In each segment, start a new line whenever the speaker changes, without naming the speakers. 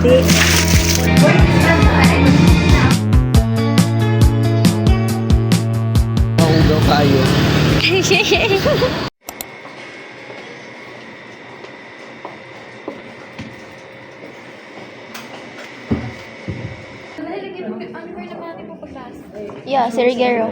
Mahugaw kayo.
Yeah, si Rigero.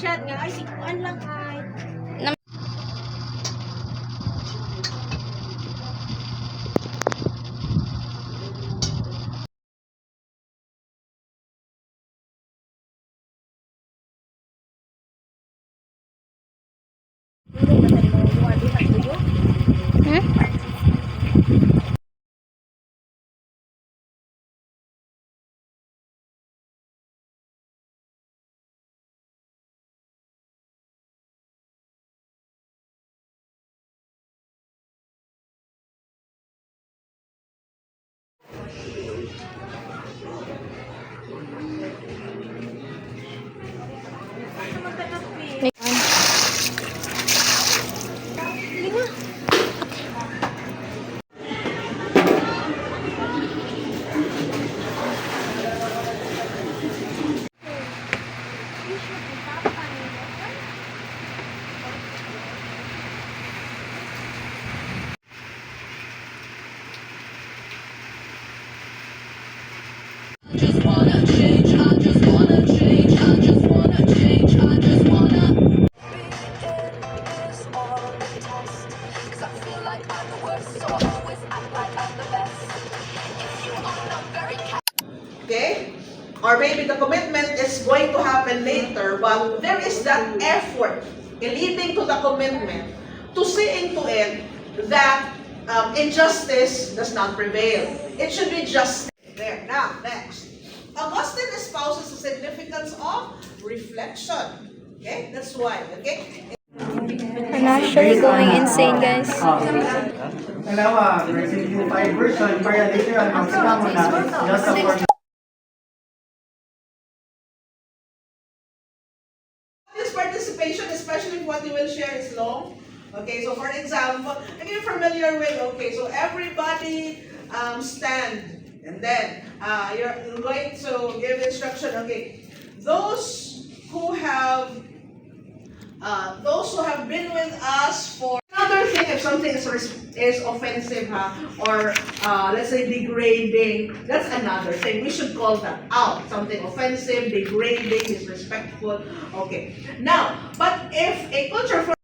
Chat nga ay sikuan lang ay.
Okay? Or maybe the commitment is going to happen later, but there is that effort in leading to the commitment to see into it that injustice does not prevail. It should be just there. Now, next. Augustine espouses the significance of reflection. Okay? That's why. Okay?
We're naturally going insane, guys.
Dalawa, version 5 version, para later on, magsama mo na, just for
This participation, especially if what you will share is long. Okay, so for example, if you're familiar with, okay, so everybody stand, and then you're going to give instruction. Okay, those who have been with us for another thing, if something is offensive, or let's say degrading, that's another thing. We should call that out. Something offensive, degrading, disrespectful. Okay. Now, but if a culture for